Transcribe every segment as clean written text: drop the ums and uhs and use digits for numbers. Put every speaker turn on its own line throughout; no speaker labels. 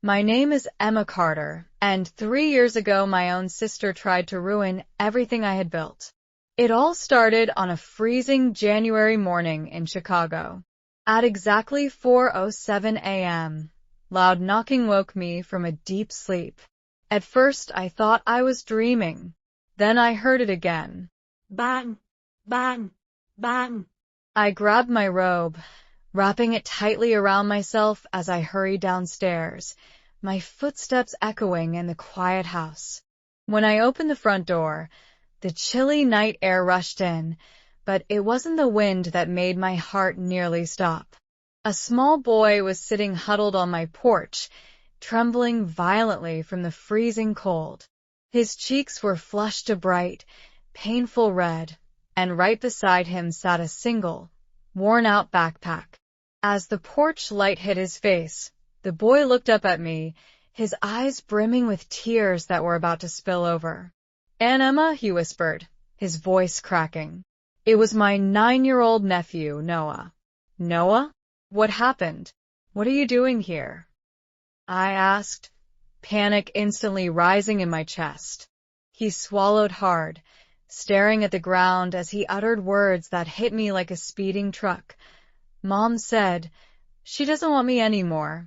My name is Emma Carter, and 3 years ago my own sister tried to ruin everything I had built. It all started on a freezing January morning in Chicago. At exactly 4:07 a.m., loud knocking woke me from a deep sleep. At first I thought I was dreaming. Then I heard it again.
Bang, bang, bang.
I grabbed my robe, wrapping it tightly around myself as I hurried downstairs, my footsteps echoing in the quiet house. When I opened the front door, the chilly night air rushed in, but it wasn't the wind that made my heart nearly stop. A small boy was sitting huddled on my porch, trembling violently from the freezing cold. His cheeks were flushed a bright, painful red, and right beside him sat a single, worn-out backpack. As the porch light hit his face, the boy looked up at me, his eyes brimming with tears that were about to spill over. "Aunt Emma," he whispered, his voice cracking. It was my 9-year-old nephew, Noah. "Noah? What happened? What are you doing here?" I asked, panic instantly rising in my chest. He swallowed hard, staring at the ground as he uttered words that hit me like a speeding truck. "Mom said she doesn't want me anymore."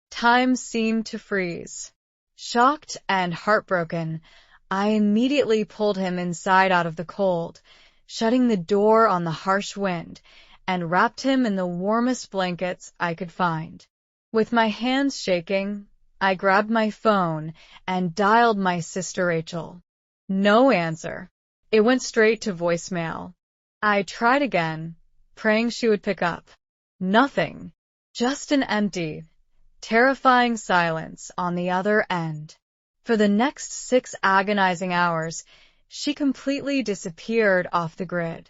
Time seemed to freeze. Shocked and heartbroken, I immediately pulled him inside out of the cold, shutting the door on the harsh wind, and wrapped him in the warmest blankets I could find. With my hands shaking, I grabbed my phone and dialed my sister Rachel. No answer. It went straight to voicemail. I tried again, praying she would pick up. Nothing. Just an empty, terrifying silence on the other end. For the next 6 agonizing hours, she completely disappeared off the grid.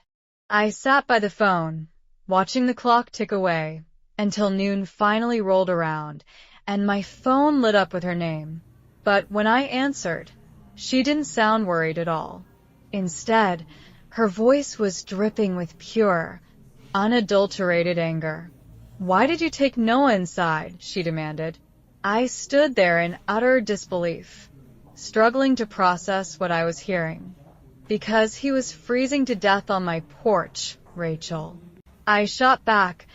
I sat by the phone, watching the clock tick away, until noon finally rolled around, and my phone lit up with her name. But when I answered, she didn't sound worried at all. Instead, her voice was dripping with pure, unadulterated anger. "Why did you take Noah inside?" she demanded. I stood there in utter disbelief, struggling to process what I was hearing. "Because he was freezing to death on my porch, Rachel." I shot back,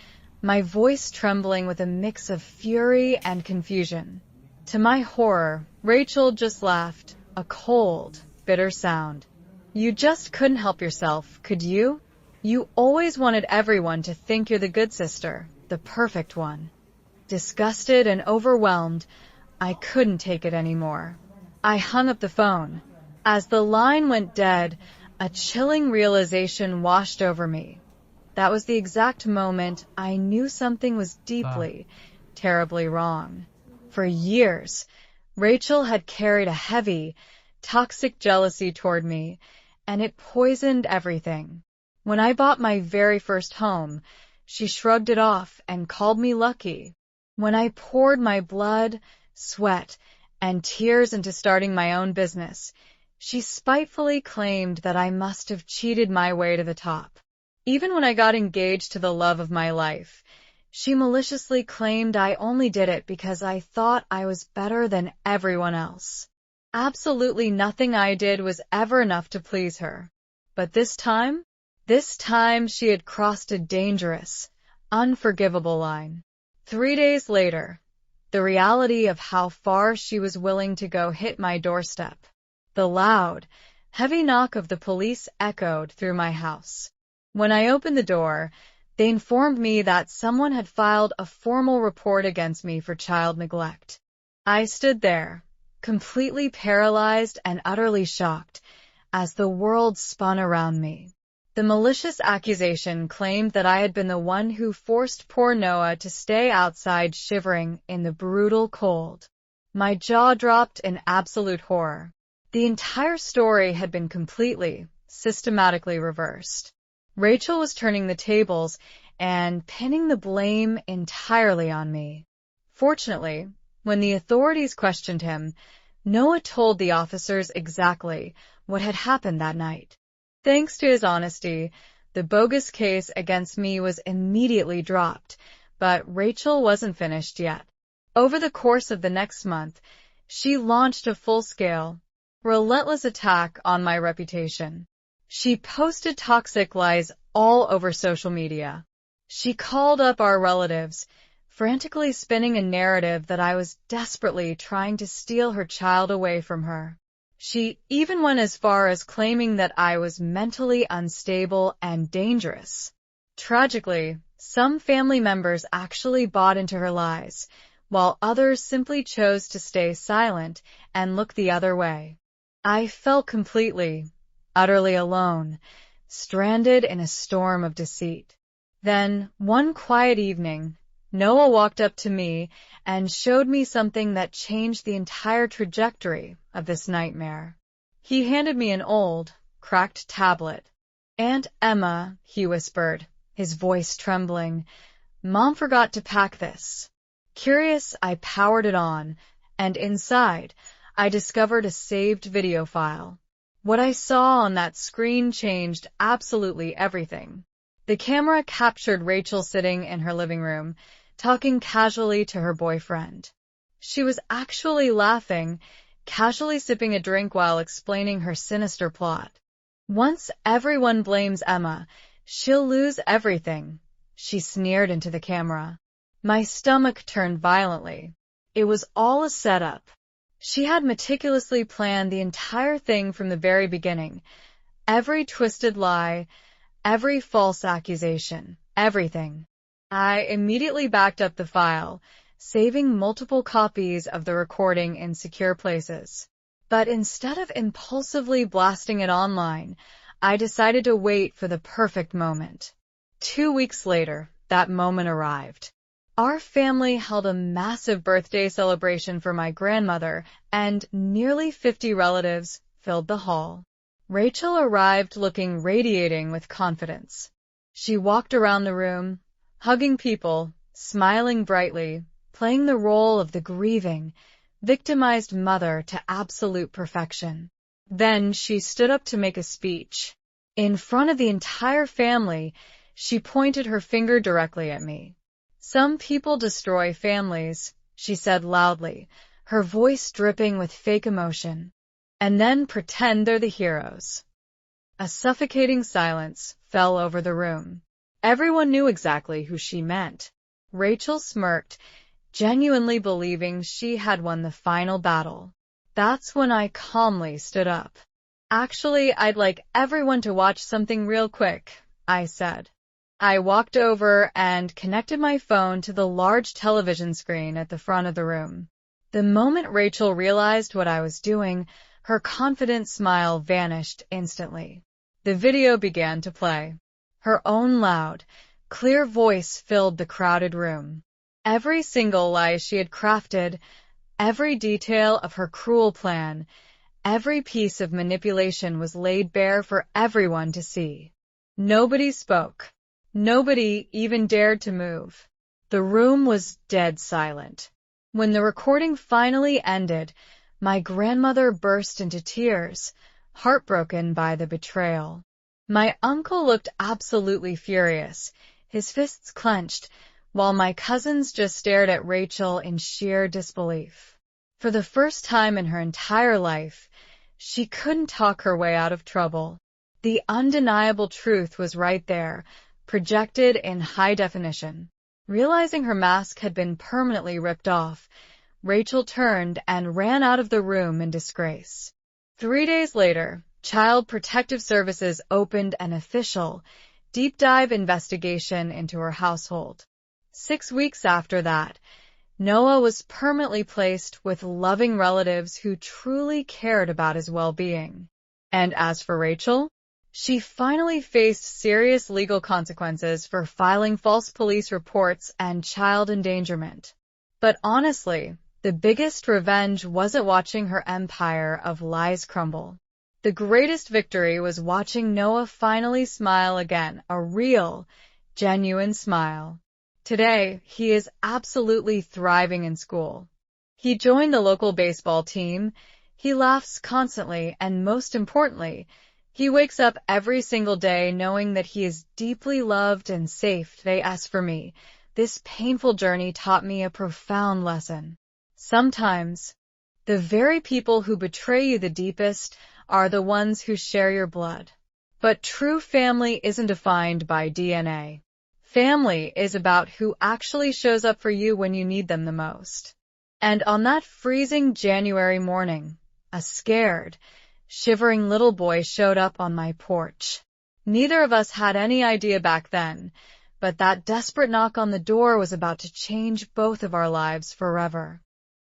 my voice trembling with a mix of fury and confusion. To my horror, Rachel just laughed, a cold, bitter sound. "You just couldn't help yourself, could you? You always wanted everyone to think you're the good sister, the perfect one." Disgusted and overwhelmed, I couldn't take it anymore. I hung up the phone. As the line went dead, a chilling realization washed over me. That was the exact moment I knew something was deeply, terribly wrong. For years, Rachel had carried a heavy, toxic jealousy toward me, and it poisoned everything. When I bought my very first home, she shrugged it off and called me lucky. When I poured my blood, sweat, and tears into starting my own business, she spitefully claimed that I must have cheated my way to the top. Even when I got engaged to the love of my life, she maliciously claimed I only did it because I thought I was better than everyone else. Absolutely nothing I did was ever enough to please her. But this time she had crossed a dangerous, unforgivable line. 3 days later, the reality of how far she was willing to go hit my doorstep. The loud, heavy knock of the police echoed through my house. When I opened the door, they informed me that someone had filed a formal report against me for child neglect. I stood there, completely paralyzed and utterly shocked, as the world spun around me. The malicious accusation claimed that I had been the one who forced poor Noah to stay outside shivering in the brutal cold. My jaw dropped in absolute horror. The entire story had been completely, systematically reversed. Rachel was turning the tables and pinning the blame entirely on me. Fortunately, when the authorities questioned him, Noah told the officers exactly what had happened that night. Thanks to his honesty, the bogus case against me was immediately dropped, but Rachel wasn't finished yet. Over the course of the next month, she launched a full-scale, relentless attack on my reputation. She posted toxic lies all over social media. She called up our relatives, frantically spinning a narrative that I was desperately trying to steal her child away from her. She even went as far as claiming that I was mentally unstable and dangerous. Tragically, some family members actually bought into her lies, while others simply chose to stay silent and look the other way. I felt completely, utterly alone, stranded in a storm of deceit. Then, one quiet evening, Noah walked up to me and showed me something that changed the entire trajectory of this nightmare. He handed me an old, cracked tablet. "Aunt Emma," he whispered, his voice trembling, "Mom forgot to pack this." Curious, I powered it on, and inside, I discovered a saved video file. What I saw on that screen changed absolutely everything. The camera captured Rachel sitting in her living room, talking casually to her boyfriend. She was actually laughing, casually sipping a drink while explaining her sinister plot. "Once everyone blames Emma, she'll lose everything," she sneered into the camera. My stomach turned violently. It was all a setup. She had meticulously planned the entire thing from the very beginning. Every twisted lie, every false accusation, everything. I immediately backed up the file, saving multiple copies of the recording in secure places. But instead of impulsively blasting it online, I decided to wait for the perfect moment. 2 weeks later, that moment arrived. Our family held a massive birthday celebration for my grandmother, and nearly 50 relatives filled the hall. Rachel arrived looking radiating with confidence. She walked around the room, hugging people, smiling brightly, playing the role of the grieving, victimized mother to absolute perfection. Then she stood up to make a speech. In front of the entire family, she pointed her finger directly at me. "Some people destroy families," she said loudly, her voice dripping with fake emotion, "and then pretend they're the heroes." A suffocating silence fell over the room. Everyone knew exactly who she meant. Rachel smirked, genuinely believing she had won the final battle. That's when I calmly stood up. "Actually, I'd like everyone to watch something real quick," I said. I walked over and connected my phone to the large television screen at the front of the room. The moment Rachel realized what I was doing, her confident smile vanished instantly. The video began to play. Her own loud, clear voice filled the crowded room. Every single lie she had crafted, every detail of her cruel plan, every piece of manipulation was laid bare for everyone to see. Nobody spoke. Nobody even dared to move. The room was dead silent. When the recording finally ended, my grandmother burst into tears, heartbroken by the betrayal. My uncle looked absolutely furious, his fists clenched, while my cousins just stared at Rachel in sheer disbelief. For the first time in her entire life, she couldn't talk her way out of trouble. The undeniable truth was right there, projected in high definition. Realizing her mask had been permanently ripped off, Rachel turned and ran out of the room in disgrace. 3 days later, Child Protective Services opened an official, deep-dive investigation into her household. 6 weeks after that, Noah was permanently placed with loving relatives who truly cared about his well-being. And as for Rachel, she finally faced serious legal consequences for filing false police reports and child endangerment. But honestly, the biggest revenge wasn't watching her empire of lies crumble. The greatest victory was watching Noah finally smile again, a real, genuine smile. Today, he is absolutely thriving in school. He joined the local baseball team, he laughs constantly, and most importantly, he wakes up every single day knowing that he is deeply loved and safe. They ask for me, this painful journey taught me a profound lesson. Sometimes, the very people who betray you the deepest are the ones who share your blood. But true family isn't defined by DNA. Family is about who actually shows up for you when you need them the most. And on that freezing January morning, a scared, shivering little boy showed up on my porch. Neither of us had any idea back then, but that desperate knock on the door was about to change both of our lives forever.